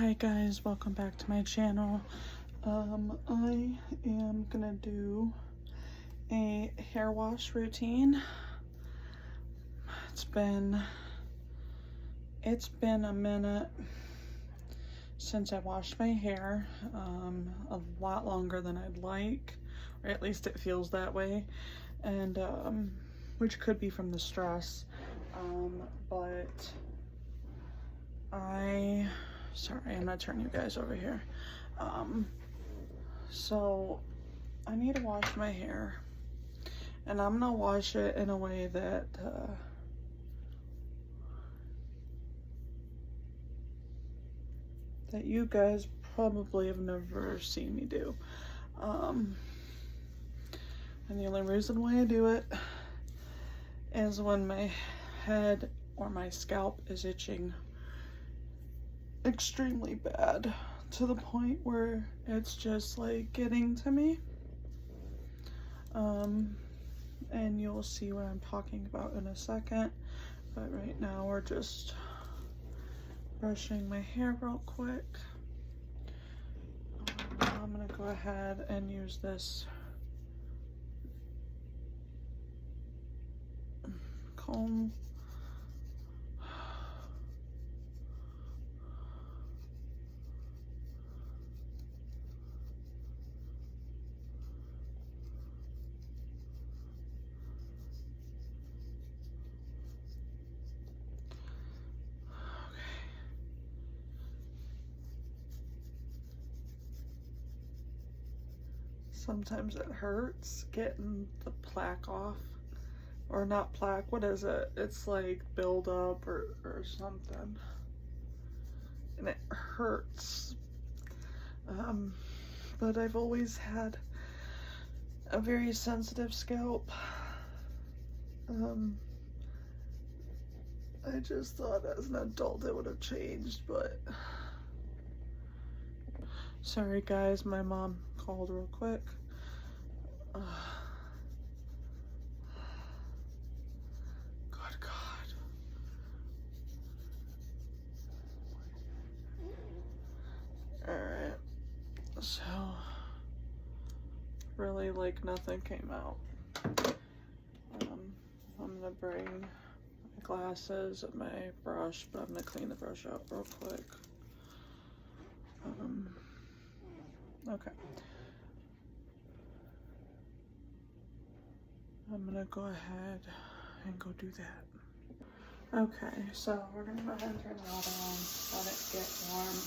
Hi guys, welcome back to my channel. I am gonna do a hair wash routine. It's been a minute since I washed my hair, a lot longer than I'd like, or at least it feels that way, and which could be from the stress, but sorry, I'm gonna turn you guys over here. So I need to wash my hair, and I'm gonna wash it in a way that that you guys probably have never seen me do. And the only reason why I do it is when my head or my scalp is itching extremely bad, to the point where it's just like getting to me. And you'll see what I'm talking about in a second, but right now we're just brushing my hair real quick. I'm gonna go ahead and use this comb. Sometimes it hurts getting the plaque off, or not plaque, what is it? It's like buildup or something, and it hurts. But I've always had a very sensitive scalp. I just thought as an adult it would have changed, but sorry guys, my mom called real quick. Good God. Alright, so really like nothing came out. I'm gonna bring my glasses and my brush, but I'm gonna clean the brush out real quick. Okay. I'm gonna go ahead and go do that. Okay, so we're gonna go ahead and turn the water on, let it get warm.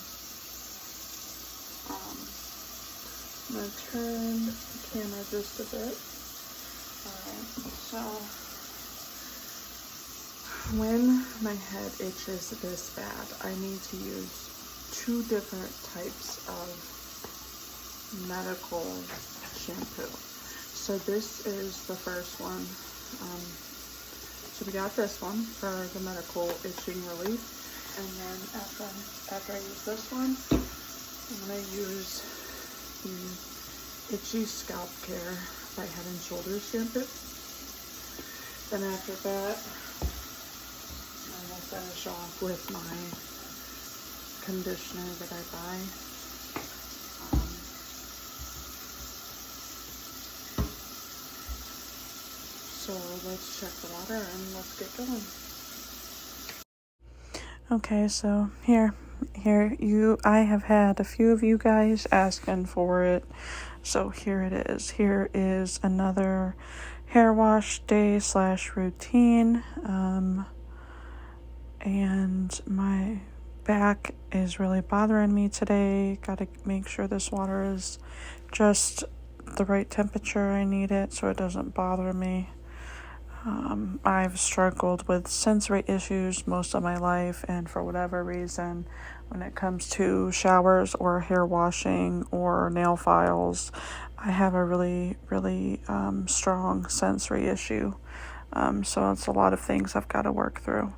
I'm gonna turn the camera just a bit. Alright, so when my head itches this bad, I need to use 2 different types of medical shampoo. So this is the first one. So we got this one for the medical itching relief, and then after I use this one, I'm gonna use the Itchy Scalp Care by Head and Shoulders shampoo. Then after that, I'm gonna finish off with my conditioner that I buy. So let's check the water and let's get going. Okay, so here I have had a few of you guys asking for it. So here it is. Here is another hair wash day / routine. And my back is really bothering me today. Gotta make sure this water is just the right temperature I need it so it doesn't bother me. I've struggled with sensory issues most of my life, and for whatever reason, when it comes to showers or hair washing or nail files, I have a really, really strong sensory issue. So it's a lot of things I've got to work through.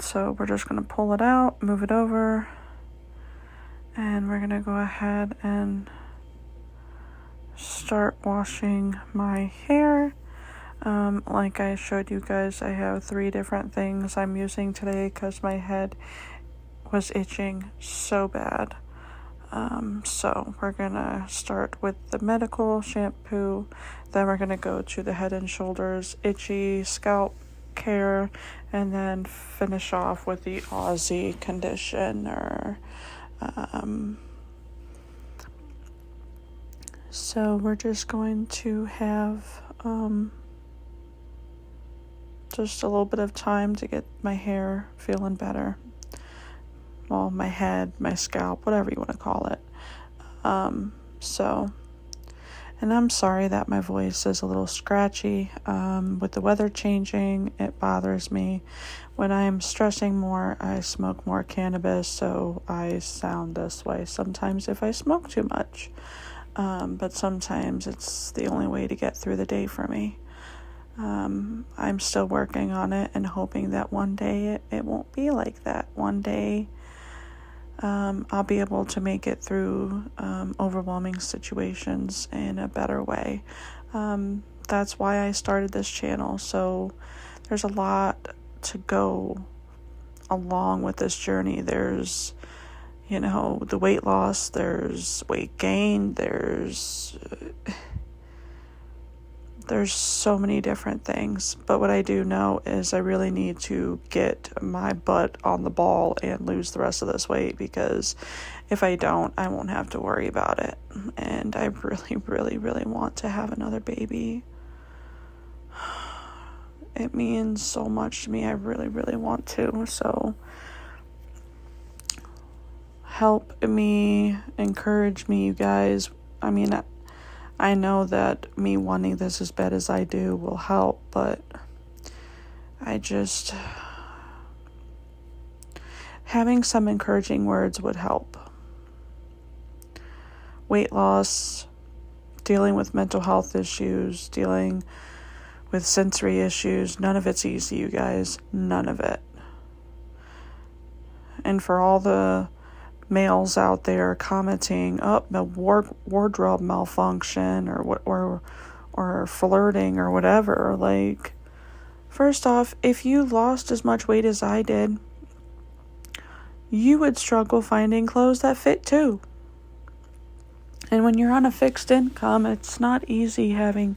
So we're just going to pull it out, move it over, and we're going to go ahead and start washing my hair. Like I showed you guys, I have 3 different things I'm using today because my head was itching so bad. So we're gonna start with the medical shampoo, then we're gonna go to the Head and Shoulders itchy scalp care, and then finish off with the Aussie conditioner. So we're just going to have just a little bit of time to get my hair feeling better. Well, my head, my scalp, whatever you want to call it. And I'm sorry that my voice is a little scratchy. With the weather changing, it bothers me. When I'm stressing more, I smoke more cannabis, so I sound this way sometimes if I smoke too much. But sometimes it's the only way to get through the day for me. I'm still working on it and hoping that one day it won't be like that. One day I'll be able to make it through overwhelming situations in a better way. That's why I started this channel. So there's a lot to go along with this journey. There's, the weight loss, there's weight gain, there's so many different things. But what I do know is I really need to get my butt on the ball and lose the rest of this weight, because if I don't, I won't have to worry about it. And I really, really, really want to have another baby. It means so much to me. I really, really want to. So help me, encourage me, you guys. I know that me wanting this as bad as I do will help, but having some encouraging words would help. Weight loss, dealing with mental health issues, dealing with sensory issues, none of it's easy, you guys. None of it. And for all the males out there commenting, the wardrobe malfunction or flirting or whatever, like, first off, if you lost as much weight as I did, you would struggle finding clothes that fit too. And when you're on a fixed income, it's not easy having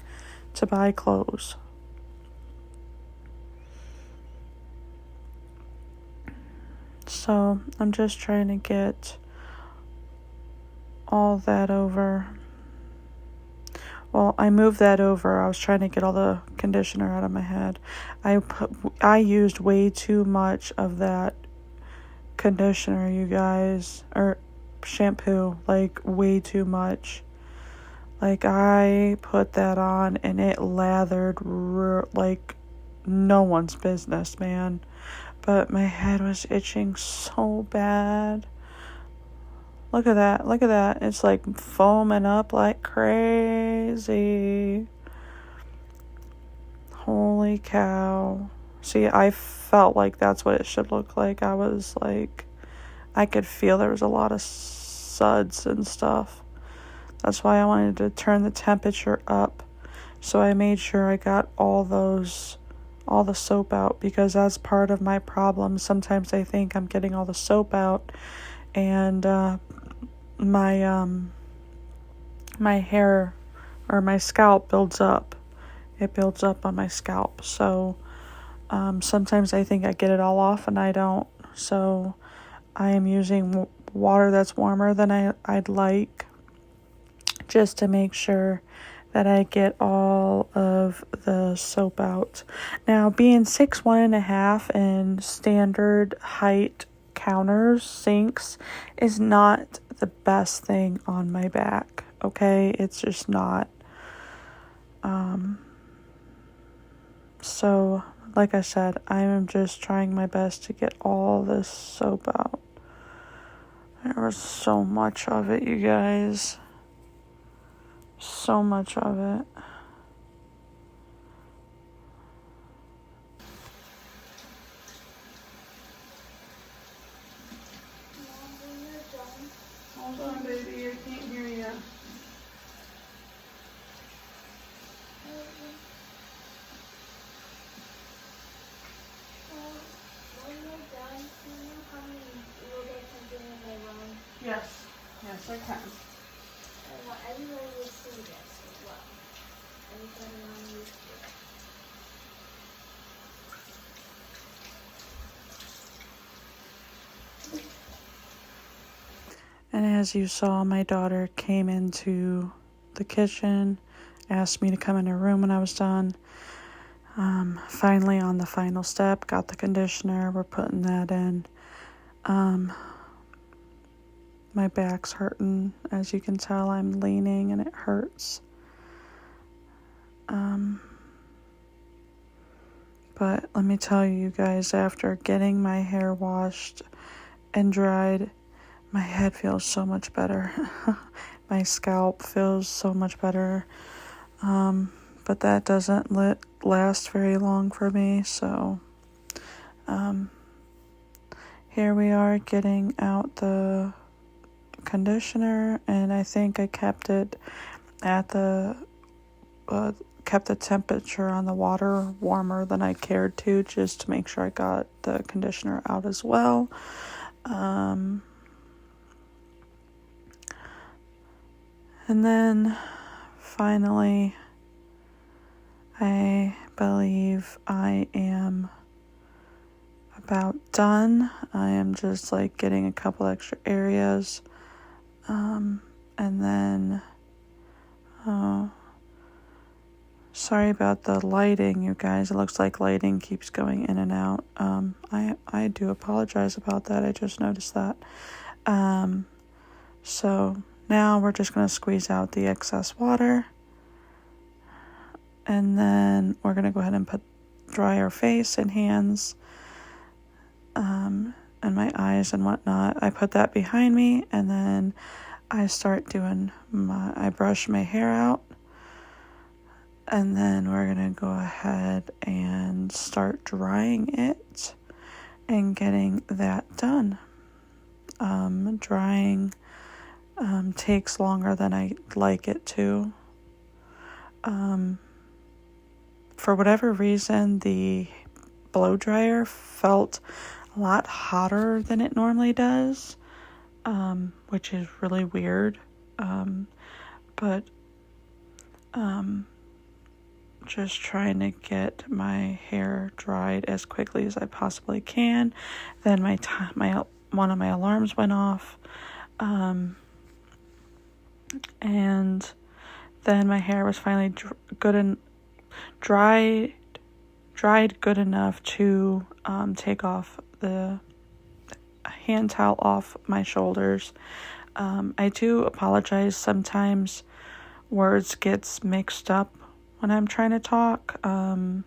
to buy clothes. So I'm just trying to get all that over. Well, I moved that over. I was trying to get all the conditioner out of my head. I used way too much of that conditioner, you guys, or shampoo, like way too much. Like, I put that on and it lathered like no one's business, man. But my head was itching so bad. Look at that. It's like foaming up like crazy. Holy cow. See, I felt like that's what it should look like. I was like, I could feel there was a lot of suds and stuff. That's why I wanted to turn the temperature up. So I made sure I got all the soap out, because that's part of my problem. Sometimes I think I'm getting all the soap out, and my hair or my scalp builds up. It builds up on my scalp. So sometimes I think I get it all off and I don't. So I am using water that's warmer than I'd like, just to make sure that I get all of the soap out. Now, being 6'1.5" and standard height counters, sinks, is not the best thing on my back, okay? It's just not. So, like I said, I am just trying my best to get all this soap out. There was so much of it, you guys. So much of it. Hold on, baby, I can't hear you. I can. I want everybody to see this as well. Everybody on YouTube. And as you saw, my daughter came into the kitchen, asked me to come in her room when I was done. Finally on the final step, got the conditioner. We're putting that in. My back's hurting. As you can tell, I'm leaning and it hurts. But let me tell you guys, after getting my hair washed and dried, my head feels so much better. My scalp feels so much better. But that doesn't last very long for me. So here we are getting out the conditioner, and I think I kept it at kept the temperature on the water warmer than I cared to, just to make sure I got the conditioner out as well. And then finally, I believe I am about done. I am just like getting a couple extra areas. And then, sorry about the lighting, you guys. It looks like lighting keeps going in and out. I do apologize about that. I just noticed that. So now we're just going to squeeze out the excess water. And then we're going to go ahead and dry our face and hands, and my eyes and whatnot. I put that behind me, and then I start doing I brush my hair out. And then we're going to go ahead and start drying it and getting that done. Drying takes longer than I like it to. For whatever reason, the blow dryer felt a lot hotter than it normally does, which is really weird. But just trying to get my hair dried as quickly as I possibly can. Then one of my alarms went off, and then my hair was finally dried good enough to take off the hand towel off my shoulders. I do apologize. Sometimes words gets mixed up when I'm trying to talk, and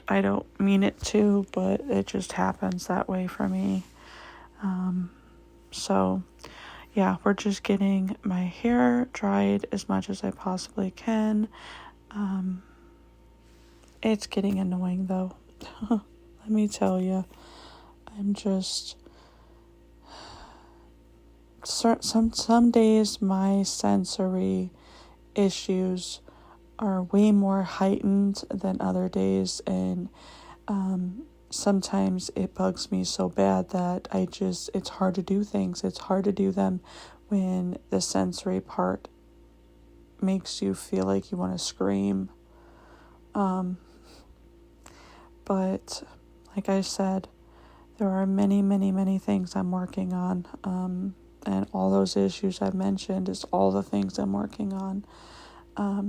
I don't mean it to, but it just happens that way for me. So yeah, we're just getting my hair dried as much as I possibly can. It's getting annoying though. Let me tell you, I'm just some days my sensory issues are way more heightened than other days, and sometimes it bugs me so bad that it's hard to do things. It's hard to do them when the sensory part makes you feel like you want to scream. But like I said, there are many, many, many things I'm working on. And all those issues I've mentioned is all the things I'm working on.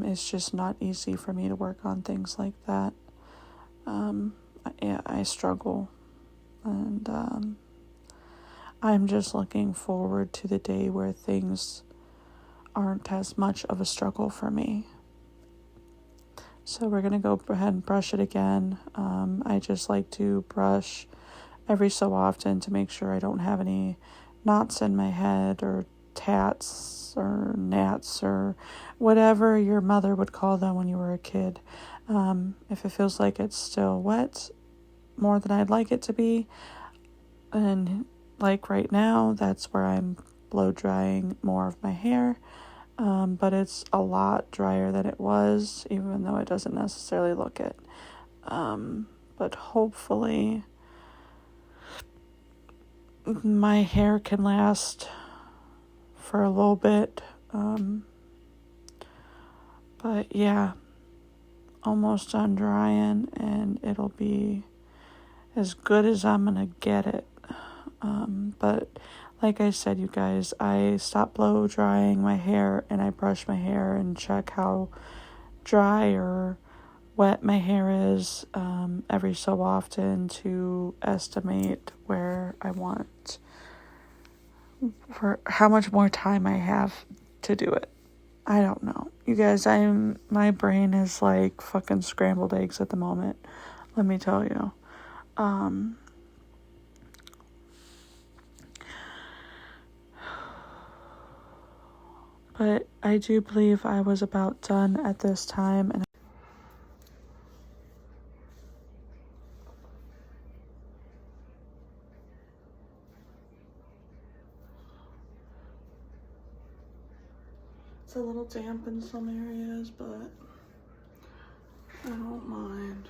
It's just not easy for me to work on things like that. I struggle. And I'm just looking forward to the day where things aren't as much of a struggle for me. So we're going to go ahead and brush it again. I just like to brush every so often to make sure I don't have any knots in my head or tats or gnats or whatever your mother would call them when you were a kid. If it feels like it's still wet more than I'd like it to be, and like right now, that's where I'm blow drying more of my hair. But it's a lot drier than it was, even though it doesn't necessarily look it. But hopefully my hair can last for a little bit. But yeah, almost done drying, and it'll be as good as I'm gonna get it. But like I said, you guys, I stop blow drying my hair and I brush my hair and check how dry or wet my hair is every so often to estimate where I want, for how much more time I have to do it. I don't know. You guys, my brain is like fucking scrambled eggs at the moment. Let me tell you. But I do believe I was about done at this time, and it's a little damp in some areas, but I don't mind.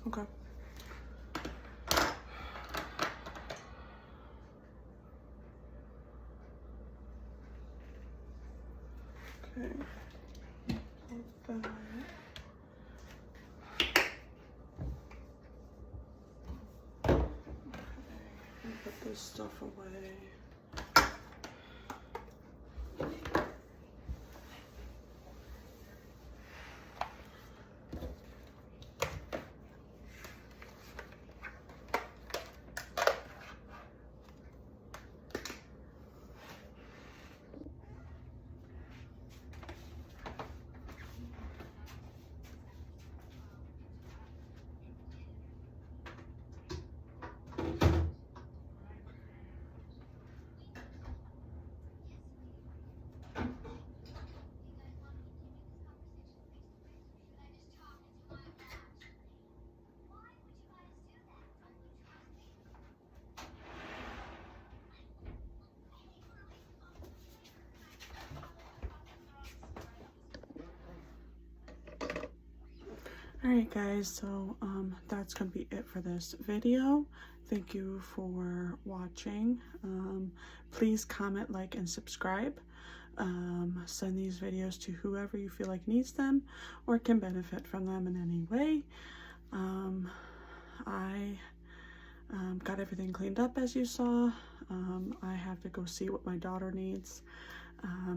Okay. Okay. Like that. Okay. Put this stuff away. Alright guys, so that's gonna be it for this video. Thank you for watching. Please comment, like, and subscribe. Send these videos to whoever you feel like needs them or can benefit from them in any way. I got everything cleaned up as you saw. I have to go see what my daughter needs.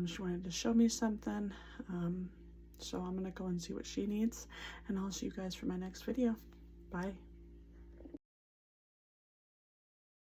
She wanted to show me something. So I'm gonna go and see what she needs, and I'll see you guys for my next video. Bye.